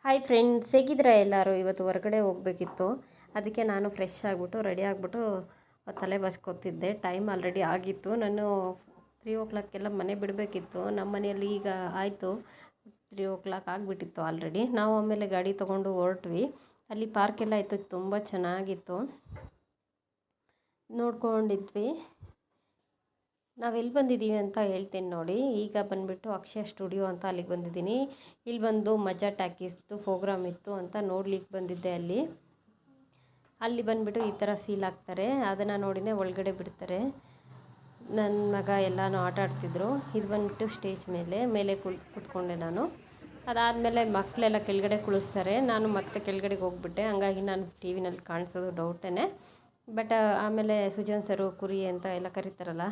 Hi friends, ಹೇಗಿದ್ದೀರಾ ಎಲ್ಲರೂ? ಇವತ್ತು ಹೊರಗಡೆ ಹೋಗಬೇಕಿತ್ತು. ಅದಕ್ಕೆ ನಾನು ಫ್ರೆಶ್ ಆಗಿಬಿಟ್ಟು ರೆಡಿ ಆಗಿಬಿಟ್ಟು ತಲೆ ಬಾಚ್ಕೊತಿದ್ದೆ. ಟೈಮ್ ಆಲ್ರೆಡಿ ಆಗಿತ್ತು. ನಾನು 3 o'clock ಮನೆ ಬಿಡಬೇಕಿತ್ತು. ನಮ್ಮ ಮನೆಯಲ್ಲಿ ಈಗ ಆಯಿತು, 3 o'clock ಆಗಿಬಿಟ್ಟಿತ್ತು ಆಲ್ರೆಡಿ. ನಾವು ಆಮೇಲೆ ಗಾಡಿ ತೊಗೊಂಡು ಹೊರಟ್ವಿ. ಅಲ್ಲಿ ಪಾರ್ಕ್ ಎಲ್ಲ ಇತ್ತು, ತುಂಬ ಚೆನ್ನಾಗಿತ್ತು, ನೋಡ್ಕೊಂಡಿದ್ವಿ. ನಾವೆಲ್ಲಿ ಬಂದಿದ್ದೀವಿ ಅಂತ ಹೇಳ್ತೀನಿ ನೋಡಿ. ಈಗ ಬಂದುಬಿಟ್ಟು ಅಕ್ಷಯ ಸ್ಟುಡಿಯೋ ಅಂತ ಅಲ್ಲಿಗೆ ಬಂದಿದ್ದೀನಿ. ಇಲ್ಲಿ ಬಂದು ಮಜಾ ಟಾಕೀಸ್ದು ಪ್ರೋಗ್ರಾಮ್ ಇತ್ತು ಅಂತ ನೋಡ್ಲಿಕ್ಕೆ ಬಂದಿದ್ದೆ. ಅಲ್ಲಿ ಬಂದುಬಿಟ್ಟು ಈ ಥರ ಸೀಲ್ ಹಾಕ್ತಾರೆ, ಅದನ್ನು ನೋಡಿನೇ ಒಳಗಡೆ ಬಿಡ್ತಾರೆ. ನನ್ನ ಮಗ ಎಲ್ಲನೂ ಆಟ ಆಡ್ತಿದ್ರು. ಇದು ಬಂದುಬಿಟ್ಟು ಸ್ಟೇಜ್ ಮೇಲೆ ಕೂತ್ಕೊಂಡೆ ನಾನು. ಅದಾದಮೇಲೆ ಮಕ್ಕಳೆಲ್ಲ ಕೆಳಗಡೆ ಕುಳಿಸ್ತಾರೆ. ನಾನು ಮತ್ತೆ ಕೆಳಗಡೆಗೆ ಹೋಗ್ಬಿಟ್ಟೆ. ಹಂಗಾಗಿ ನಾನು ಟಿ ವಿನಲ್ಲಿ ಕಾಣಿಸೋದು ಡೌಟೇ. ಬಟ್ ಆಮೇಲೆ ಸುಜಾನ್ ಸರು ಕುರಿ ಅಂತ ಎಲ್ಲ ಕರೀತಾರಲ್ಲ,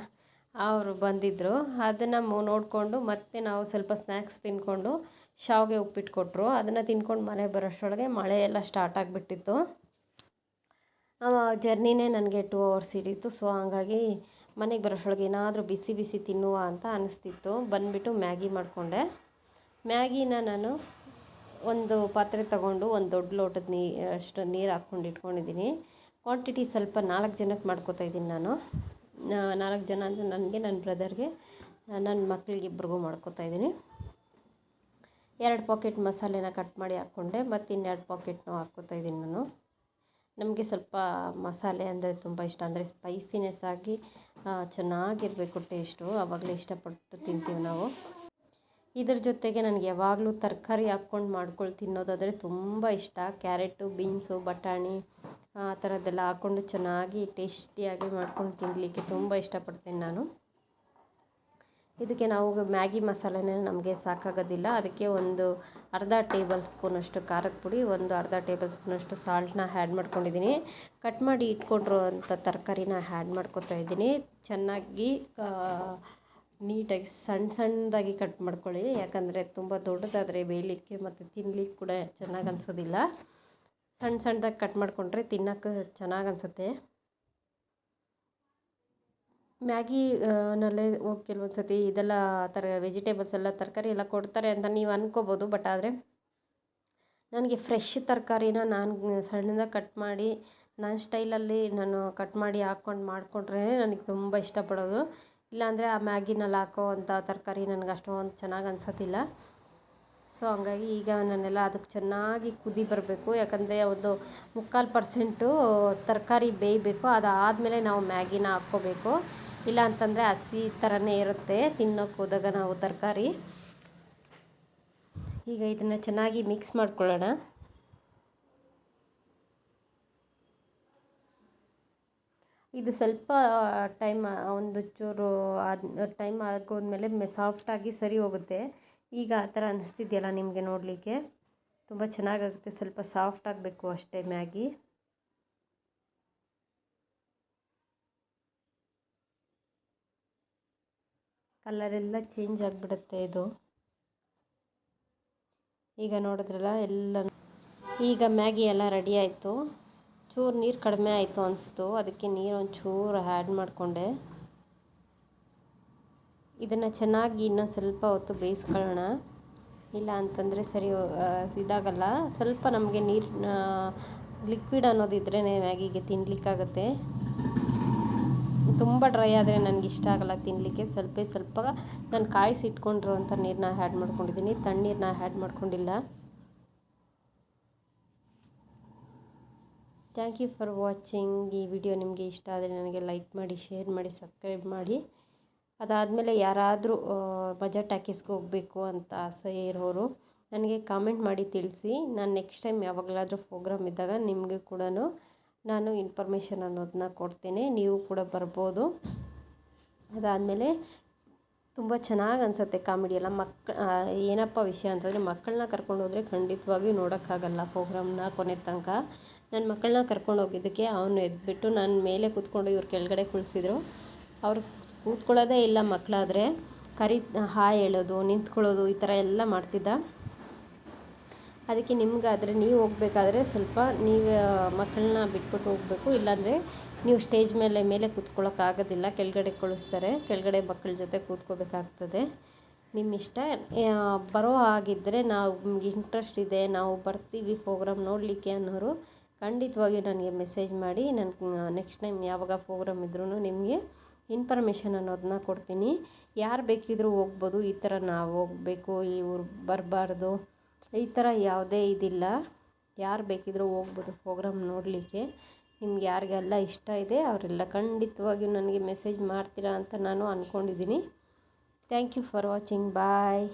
ಅವರು ಬಂದಿದ್ದರು. ಅದನ್ನು ನೋಡಿಕೊಂಡು ಮತ್ತೆ ನಾವು ಸ್ವಲ್ಪ ಸ್ನ್ಯಾಕ್ಸ್ ತಿಂದ್ಕೊಂಡು ಶಾವಿಗೆ ಉಪ್ಪಿಟ್ಟು ಕೊಟ್ಟರು. ಅದನ್ನು ತಿನ್ಕೊಂಡು ಮನೆಗೆ ಬರೋಷ್ಟರೊಳಗೆ ಮಳೆ ಎಲ್ಲ ಸ್ಟಾರ್ಟ್ ಆಗಿಬಿಟ್ಟಿತ್ತು. ಜರ್ನಿನೇ ನನಗೆ 2 hours ಹಿಡಿಯಿತು. ಸೊ ಹಂಗಾಗಿ ಮನೆಗೆ ಬರೋಷ್ಟರೊಳಗೆ ಏನಾದರೂ ಬಿಸಿ ಬಿಸಿ ತಿನ್ನುವ ಅಂತ ಅನಿಸ್ತಿತ್ತು. ಬಂದುಬಿಟ್ಟು ಮ್ಯಾಗಿ ಮಾಡಿಕೊಂಡೆ. ಮ್ಯಾಗಿನ ನಾನು ಒಂದು ಪಾತ್ರೆ ತಗೊಂಡು ಒಂದು ದೊಡ್ಡ ಲೋಟದ ಅಷ್ಟು ನೀರು ಹಾಕ್ಕೊಂಡು ಇಟ್ಕೊಂಡಿದ್ದೀನಿ. ಕ್ವಾಂಟಿಟಿ ಸ್ವಲ್ಪ 4 ಜನಕ್ಕೆ ಮಾಡ್ಕೋತಾಯಿದ್ದೀನಿ ನಾನು. 4 ಜನ ಅಂದರೆ ನನಗೆ, ನನ್ನ ಬ್ರದರ್ಗೆ, ನನ್ನ ಮಕ್ಕಳಿಗೆ ಇಬ್ಬರಿಗೂ ಮಾಡ್ಕೋತಾಯಿದ್ದೀನಿ. 2 ಪಾಕೆಟ್ ಮಸಾಲೆನ ಕಟ್ ಮಾಡಿ ಹಾಕ್ಕೊಂಡೆ. ಮತ್ತು ಇನ್ನೆರಡು ಪಾಕೆಟ್ನೂ ಹಾಕ್ಕೋತಾಯಿದ್ದೀನಿ ನಾನು. ನಮಗೆ ಸ್ವಲ್ಪ ಮಸಾಲೆ ಅಂದರೆ ತುಂಬ ಇಷ್ಟ, ಅಂದರೆ ಸ್ಪೈಸಿನೆಸ್ ಆಗಿ ಚೆನ್ನಾಗಿರಬೇಕು ಟೇಸ್ಟು, ಆವಾಗಲೇ ಇಷ್ಟಪಟ್ಟು ತಿಂತೀವಿ ನಾವು. ಇದ್ರ ಜೊತೆಗೆ ನನಗೆ ಯಾವಾಗಲೂ ತರಕಾರಿ ಹಾಕ್ಕೊಂಡು ಮಾಡ್ಕೊಂಡು ತಿನ್ನೋದಾದರೆ ತುಂಬ ಇಷ್ಟ. ಕ್ಯಾರೆಟು, ಬೀನ್ಸು, ಬಟಾಣಿ ಆ ಥರದ್ದೆಲ್ಲ ಹಾಕ್ಕೊಂಡು ಚೆನ್ನಾಗಿ ಟೇಸ್ಟಿಯಾಗಿ ಮಾಡ್ಕೊಂಡು ತಿನ್ನಲಿಕ್ಕೆ ತುಂಬ ಇಷ್ಟಪಡ್ತೀನಿ ನಾನು. ಇದಕ್ಕೆ ನಾವು ಮ್ಯಾಗಿ ಮಸಾಲೆನೇ ನಮಗೆ ಸಾಕಾಗೋದಿಲ್ಲ. ಅದಕ್ಕೆ ಒಂದು ಅರ್ಧ ಟೇಬಲ್ ಸ್ಪೂನಷ್ಟು ಖಾರದ ಪುಡಿ, ಒಂದು ಅರ್ಧ ಟೇಬಲ್ ಸ್ಪೂನಷ್ಟು ಸಾಲ್ಟನ್ನ ಆ್ಯಡ್ ಮಾಡ್ಕೊಂಡಿದ್ದೀನಿ. ಕಟ್ ಮಾಡಿ ಇಟ್ಕೊಂಡಿರೋಂಥ ತರಕಾರಿನ ಆ್ಯಡ್ ಮಾಡ್ಕೊತಾ ಇದ್ದೀನಿ. ಚೆನ್ನಾಗಿ ನೀಟಾಗಿ ಸಣ್ಣದಾಗಿ ಕಟ್ ಮಾಡ್ಕೊಳ್ಳಿ, ಯಾಕಂದರೆ ತುಂಬ ದೊಡ್ಡದಾದರೆ ಬೇಯಲಿಕ್ಕೆ ಮತ್ತು ತಿನ್ನಲಿಕ್ಕೆ ಕೂಡ ಚೆನ್ನಾಗಿ ಅನಿಸೋದಿಲ್ಲ. ಸಣ್ಣದಾಗಿ ಕಟ್ ಮಾಡಿಕೊಂಡ್ರೆ ತಿನ್ನೋಕ್ಕೆ ಚೆನ್ನಾಗಿ ಅನಿಸುತ್ತೆ. ಮ್ಯಾಗಿ ನಲ್ಲೇ ಕೆಲವೊಂದು ಸತಿ ಇದೆಲ್ಲ ವೆಜಿಟೇಬಲ್ಸ್ ಎಲ್ಲ ತರಕಾರಿ ಎಲ್ಲ ಕೊಡ್ತಾರೆ ಅಂತ ನೀವು ಅಂದ್ಕೋಬೋದು. ಬಟ್ ಆದರೆ ನನಗೆ ಫ್ರೆಶ್ ತರಕಾರಿನ ನಾನು ಸಣ್ಣದಾಗಿ ಕಟ್ ಮಾಡಿ ನನ್ನ ಸ್ಟೈಲಲ್ಲಿ ನಾನು ಕಟ್ ಮಾಡಿ ಹಾಕ್ಕೊಂಡು ಮಾಡಿಕೊಂಡ್ರೆ ನನಗೆ ತುಂಬ ಇಷ್ಟಪಡೋದು. ಇಲ್ಲಾಂದರೆ ಆ ಮ್ಯಾಗಿನಲ್ಲಿ ಹಾಕೋ ಅಂಥ ತರಕಾರಿ ನನಗೆ ಅಷ್ಟೊಂದು ಚೆನ್ನಾಗಿ ಅನ್ಸೋದಿಲ್ಲ. ಸೊ ಹಂಗಾಗಿ ಈಗ ನಾನೆಲ್ಲ ಅದಕ್ಕೆ ಚೆನ್ನಾಗಿ ಕುದಿ ಬರಬೇಕು, ಯಾಕಂದರೆ ಒಂದು 3/4% ತರಕಾರಿ ಬೇಯಬೇಕು. ಅದಾದಮೇಲೆ ನಾವು ಮ್ಯಾಗಿನ ಹಾಕ್ಕೋಬೇಕು. ಇಲ್ಲ ಅಂತಂದರೆ ಹಸಿ ಥರನೇ ಇರುತ್ತೆ ತಿನ್ನೋಕೆ ಹೋದಾಗ ನಾವು ತರಕಾರಿ. ಈಗ ಇದನ್ನು ಚೆನ್ನಾಗಿ ಮಿಕ್ಸ್ ಮಾಡ್ಕೊಳ್ಳೋಣ. ಇದು ಸ್ವಲ್ಪ ಒಂದು ಚೂರು ಟೈಮ್ ಆಗೋದ್ಮೇಲೆ ಸಾಫ್ಟಾಗಿ ಸರಿ ಹೋಗುತ್ತೆ. ಈಗ ಆ ಥರ ಅನ್ನಿಸ್ತಿದೆಯಲ್ಲ ನಿಮಗೆ ನೋಡಲಿಕ್ಕೆ ತುಂಬ ಚೆನ್ನಾಗಾಗುತ್ತೆ. ಸ್ವಲ್ಪ ಸಾಫ್ಟ್ ಆಗಬೇಕು ಅಷ್ಟೇ ಮ್ಯಾಗಿ. ಕಲರೆಲ್ಲ ಚೇಂಜ್ ಆಗಿಬಿಡುತ್ತೆ ಇದು. ಈಗ ನೋಡಿದ್ರಲ್ಲ ಎಲ್ಲ. ಈಗ ಮ್ಯಾಗಿ ಎಲ್ಲ ರೆಡಿ ಆಯಿತು. ಚೂರು ನೀರು ಕಡಿಮೆ ಆಯಿತು ಅನಿಸ್ತು, ಅದಕ್ಕೆ ನೀರು ಒಂಚೂರು ಆ್ಯಡ್ ಮಾಡಿಕೊಂಡೆ. ಇದನ್ನು ಚೆನ್ನಾಗಿ ಇನ್ನೊಂದು ಸ್ವಲ್ಪ ಹೊತ್ತು ಬೇಯಿಸ್ಕೊಳ್ಳೋಣ. ಇಲ್ಲ ಅಂತಂದರೆ ಸರಿ ಇದಾಗಲ್ಲ. ಸ್ವಲ್ಪ ನಮಗೆ ನೀರು ಲಿಕ್ವಿಡ್ ಅನ್ನೋದಿದ್ರೇ ಮ್ಯಾಗಿಗೆ ತಿನ್ನಲಿಕ್ಕಾಗತ್ತೆ. ತುಂಬ ಡ್ರೈ ಆದರೆ ನನಗೆ ಇಷ್ಟ ಆಗಲ್ಲ ತಿನ್ನಲಿಕ್ಕೆ. ಸ್ವಲ್ಪ ನಾನು ಕಾಯಿಸಿಟ್ಕೊಂಡಿರೋಂಥ ನೀರನ್ನ ಆ್ಯಡ್ ಮಾಡ್ಕೊಂಡಿದ್ದೀನಿ, ತಣ್ಣೀರನ್ನ ಆ್ಯಡ್ ಮಾಡ್ಕೊಂಡಿಲ್ಲ. Thank you for watching. ಈ ವಿಡಿಯೋ ನಿಮಗೆ ಇಷ್ಟ ಆದರೆ ನನಗೆ ಲೈಕ್ ಮಾಡಿ, ಶೇರ್ ಮಾಡಿ, ಸಬ್ಸ್ಕ್ರೈಬ್ ಮಾಡಿ. ಅದಾದಮೇಲೆ ಯಾರಾದರೂ ಮಜಾ ಟಾಕೀಸ್ಗೆ ಹೋಗಬೇಕು ಅಂತ ಆಸೆ ಇರೋರು ನನಗೆ ಕಾಮೆಂಟ್ ಮಾಡಿ ತಿಳಿಸಿ. ನಾನು ನೆಕ್ಸ್ಟ್ ಟೈಮ್ ಯಾವಾಗಲಾದರೂ ಪ್ರೋಗ್ರಾಮ್ ಇದ್ದಾಗ ನಿಮಗೆ ಕೂಡ ನಾನು ಇನ್ಫಾರ್ಮೇಷನ್ ಅನ್ನೋದನ್ನ ಕೊಡ್ತೇನೆ, ನೀವು ಕೂಡ ಬರ್ಬೋದು. ಅದಾದಮೇಲೆ ತುಂಬ ಚೆನ್ನಾಗಿ ಅನಿಸುತ್ತೆ ಕಾಮಿಡಿ ಎಲ್ಲ. ಏನಪ್ಪ ವಿಷಯ ಅಂತಂದರೆ ಮಕ್ಕಳನ್ನ ಕರ್ಕೊಂಡು ಹೋದರೆ ಖಂಡಿತವಾಗಿಯೂ ನೋಡೋಕ್ಕಾಗಲ್ಲ ಪ್ರೋಗ್ರಾಮ್ನ ಕೊನೆ ತನಕ. ನನ್ನ ಮಕ್ಕಳನ್ನ ಕರ್ಕೊಂಡು ಹೋಗಿದ್ದಕ್ಕೆ ಅವನು ಎದ್ಬಿಟ್ಟು ನಾನು ಮೇಲೆ ಕೂತ್ಕೊಂಡು ಇವ್ರು ಕೆಳಗಡೆ ಕುಳಿಸಿದ್ರು. ಅವ್ರು ಕೂತ್ಕೊಳ್ಳೋದೇ ಇಲ್ಲ ಮಕ್ಕಳಾದರೆ. ಹಾಯ್ ಹೇಳೋದು, ನಿಂತ್ಕೊಳ್ಳೋದು, ಈ ಥರ ಎಲ್ಲ ಮಾಡ್ತಿದ್ದ. ಅದಕ್ಕೆ ನಿಮಗಾದರೆ ನೀವು ಹೋಗಬೇಕಾದ್ರೆ ಸ್ವಲ್ಪ ನೀವು ಮಕ್ಕಳನ್ನ ಬಿಟ್ಬಿಟ್ಟು ಹೋಗಬೇಕು. ಇಲ್ಲಾಂದರೆ ನೀವು ಸ್ಟೇಜ್ ಮೇಲೆ ಕೂತ್ಕೊಳ್ಳೋಕ್ಕಾಗೋದಿಲ್ಲ, ಕೆಳಗಡೆ ಕಳಿಸ್ತಾರೆ. ಕೆಳಗಡೆ ಮಕ್ಕಳ ಜೊತೆ ಕೂತ್ಕೋಬೇಕಾಗ್ತದೆ. ನಿಮ್ಮ ಇಷ್ಟ. ಬರೋ ಹಾಗಿದ್ದರೆ ನಾವು ನಿಮ್ಗೆ ಇಂಟ್ರೆಸ್ಟ್ ಇದೆ, ನಾವು ಬರ್ತೀವಿ ಪ್ರೋಗ್ರಾಮ್ ನೋಡಲಿಕ್ಕೆ ಅನ್ನೋರು ಖಂಡಿತವಾಗಿಯೂ ನನಗೆ ಮೆಸೇಜ್ ಮಾಡಿ. ನಾನು ನೆಕ್ಸ್ಟ್ ಟೈಮ್ ಯಾವಾಗ ಪ್ರೋಗ್ರಾಮ್ ಇದ್ರೂ ನಿಮಗೆ ಇನ್ಫಾರ್ಮೇಷನ್ ಅನ್ನೋದನ್ನ ಕೊಡ್ತೀನಿ. ಯಾರು ಬೇಕಿದ್ದರೂ ಹೋಗ್ಬೋದು. ಈ ಥರ ನಾವು ಹೋಗಬೇಕು, ಇವ್ರು ಬರಬಾರ್ದು, ಈ ಥರ ಯಾವುದೇ ಇದಿಲ್ಲ. ಯಾರು ಬೇಕಿದ್ದರೂ ಹೋಗ್ಬೋದು ಪ್ರೋಗ್ರಾಮ್ ನೋಡಲಿಕ್ಕೆ. ನಿಮ್ಗೆ ಯಾರಿಗೆಲ್ಲ ಇಷ್ಟ ಇದೆ ಅವರೆಲ್ಲ ಖಂಡಿತವಾಗಿಯೂ ನನಗೆ ಮೆಸೇಜ್ ಮಾಡ್ತೀರಾ ಅಂತ ನಾನು ಅಂದ್ಕೊಂಡಿದ್ದೀನಿ. Thank you for watching. Bye.